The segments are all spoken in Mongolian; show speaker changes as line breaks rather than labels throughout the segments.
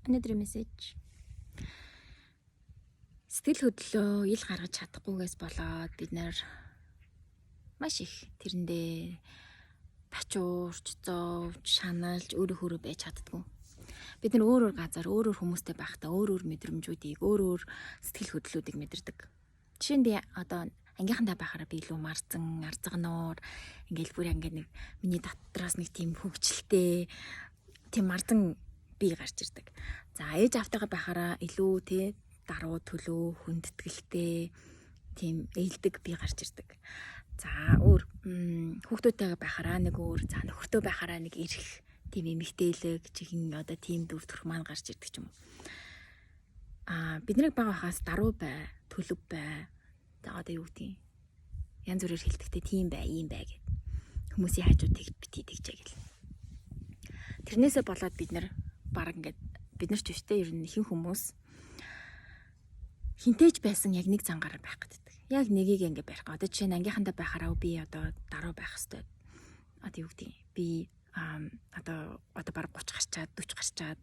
Өнөөдрийн мессеж. Сэтгэл хөдлөлөө ил гаргаж чадахгүйгээс болоод бид нэр маш их тэрэндээ тачуурч, зовж, шаналж, өөрөө байж чаддгүй. Бид нар өөр газар, өөр хүмүүстэй байхдаа өөр мэдрэмжүүдийг, өөр сэтгэл хөдлөлүүдийг мэдэрдэг. Жишээ нь би одоо ангийнхандаа байхаараа би илүү марцсан, арзгануур, ингээл бүр ингээд нэг миний дотроос нэг тийм хөвгчлээ, тийм марзан би гарч ирдэг. За ээж автайгаа байхаараа илүү даруу төлөө хүндэтгэлтэй тийм ээлдэг би гарч ирдэг. За өөр хүүхдүүдтэйгээ байхаараа нэг өөр, за нөхөртөө байхаараа нэг ирэх тийм эмэгтэйлэг чихэн одоо тийм дүр төрх маань гарч ирдэг ч юм уу. Бидний бага хаас даруу бай, төлөв бай. За одоо юу гэдгийг янз бүрээр хэлдэгтэй тийм бай, ийм бай гэд хүмүүсийн хажуудыг битгий тэгжээ гэл. Тэрнээсээ болоод бид нар баг ингээд бид нар ч өштэй ер нь ихэнх хүмүүс хинтээж байсан яг нэг зангаар байх гэдэг. Яг нэгийг ингээд барих. Одоо жишээ нь ангийнхандаа байхаараа би одоо даруу байх хэвээр. Одоо юу гэдгийг би одоо баг 30 гарчаад 40 гарчаад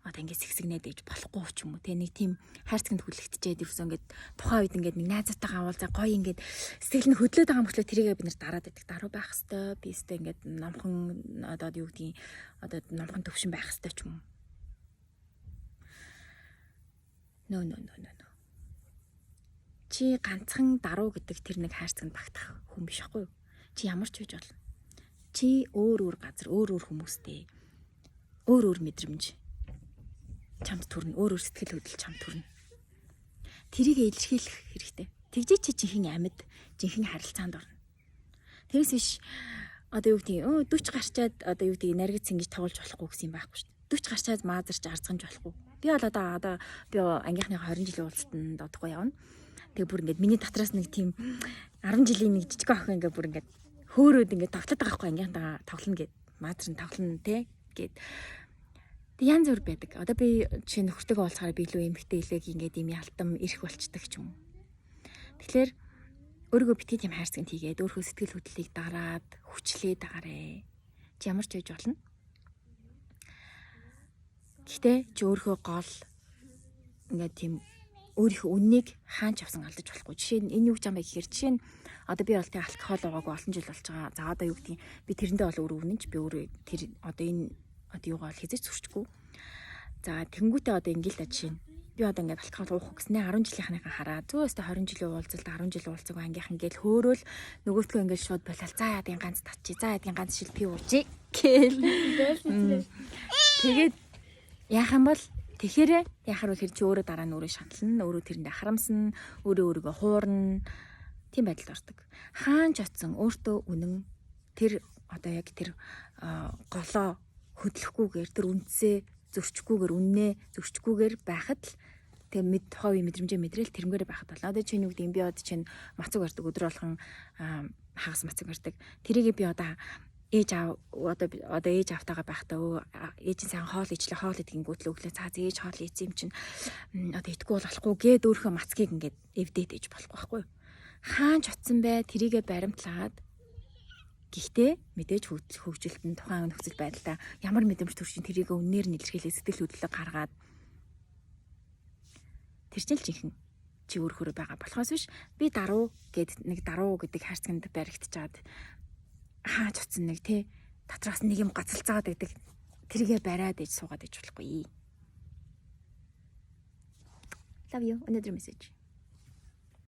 одоо ингээд сэгсэгнээд ээж болохгүй ч юм уу. Тэ нэг тийм хайрцагт хүлэгтчихэд ерөөсөө ингээд тухайн үед ингээд нэг найзтайгаа уулзаа гоё ингээд сэтгэл нь хөдлөөд байгаа мөртлөө тэрийгээ бид нар дараад байдаг. Даруу байх хэвээр. Би өстэй ингээд номхон одоо юу гэдгийг одоо номхон төвшин байх хэвээр ч юм уу. No. Чи ганцхан даруу гэдэг тэр нэг хайрцагт багтах хүн биш байхгүй юу? Чи ямар ч үж болно. Чи өөр газар, өөр хүмүүстэй өөр мэдрэмж чамд төрнө, өөр сэтгэл хөдлөл чамд төрнө. Тэрийг илэрхийлэх хэрэгтэй. Тэгжээ чи жинхэнэ амьд, жинхэнэ харилцаанд орно. Тэрээс биш одоо юу гэдгийг 40 гарчаад одоо юу гэдгийг наргиц ингэж тоглож болохгүй гэсэн юм байхгүй шүү дээ. 40 гарчаад маазарч арзганж болохгүй. Би бол одоо би ангийнхны 20 жилийн уулзалтанд одохгүй явна. Тэгээ бүр ингээд миний дотроос нэг тийм 10 жилийн нэг жижиг охин ингээд бүр ингээд хөөрөөд ингээд тоглоод байгаа хгүй ангийнхантайгаа тоглоно гэд маазар тоглоно те гэд. Тэг янз бүр байдаг. Одоо би жишээ нөхөртөөгөө уулзахаар би илүү эмхтэй илэг ингээд юм ялтам ирэх болчдаг ч юм уу. Тэгэхээр өөрийгөө битгий тийм хайрцагт хийгээд өөрийнхөө сэтгэл хөдлөлийг дараад хүчлээ дагаарэ. Чи ямар ч байж болно. Гэхдээ чи өөрийнхөө гол ингээд тийм өөрийнхөө үннийг хаанч авсан алдаж болохгүй. Жишээ нь энэ юу гэж юм бэ гэхээр жишээ нь одоо би бол тэг алкогол уугаагүй олон жил болж байгаа. За одоо юу гэдгийг би тэрэндээ бол өөр өвнөж би өөрөө тэр одоо энэ одоо юугаа бол хязгаарч зурчгүй. За тэнгуүтээ одоо ингээл та жишээ нь би одоо ингээд алкогол уух гэснээр 10 жилийнхнийхаа хараа зөөстө 20 жилийн уулзалт 10 жил уулзаг ангийнхан гээл хөөрөөл нөгөөтгөө ингээд шууд болол за ядгийн ганц татчих за ядгийн ганц шилпи уужи гээл. Тэгээд яах юм бол тэгэхээр яхаар вэ хэр чи өөрөө дараа нь өөрөө шанална, өөрөө тэрэндээ харамсна, өөрийгөө хуурна. Тийм байдалд ордог. Хаан ч очсон өөртөө үнэн тэр одоо яг тэр голоо хөдлөхгүйгээр тэр үндсээ зөрчихгүйгээр үннээ зөрчихгүйгээр байхад л тэг тухайн үе мэдрэмжээ мэдрэл тэрнгээрээ байхад болно. Одоо чи нэг юм би одоо чинь мацаг барьдаг өдөр болгон хагас мацаг барьдаг. Тэрийгээ би одоо ээж автагаа байхдаа ээжийн сайн хоол ичлээ хоол идэнгүүт л өглөө цаа ээж хоол ийцэн юм чинь одоо идэхгүй болохгүй гээд өөрийнхөө мацгийг ингээд эвдээд ээж болохгүй байхгүй юу? Хаан ч утсан бай тэрийгэ баримтлаад гэхдээ мэдээж хөгжилтөнд тухайн нөхцөл байдалтай ямар мэдрэмж төрчин тэрийгэ үнээр нь илэрхийлээ сэтгэл хөдлөлөг гаргаад тэр чинь л жинхэнэ чи өөрөөр байгаа болохоос биш би даруу гэд нэг даруу гэдэг хайрцагт баригдчаад хаач утсан нэг дотроос нэг юм гацалцаад байдаг тэрийгэ бариад ээж суугаад ээж болохгүй. Love you. Another message.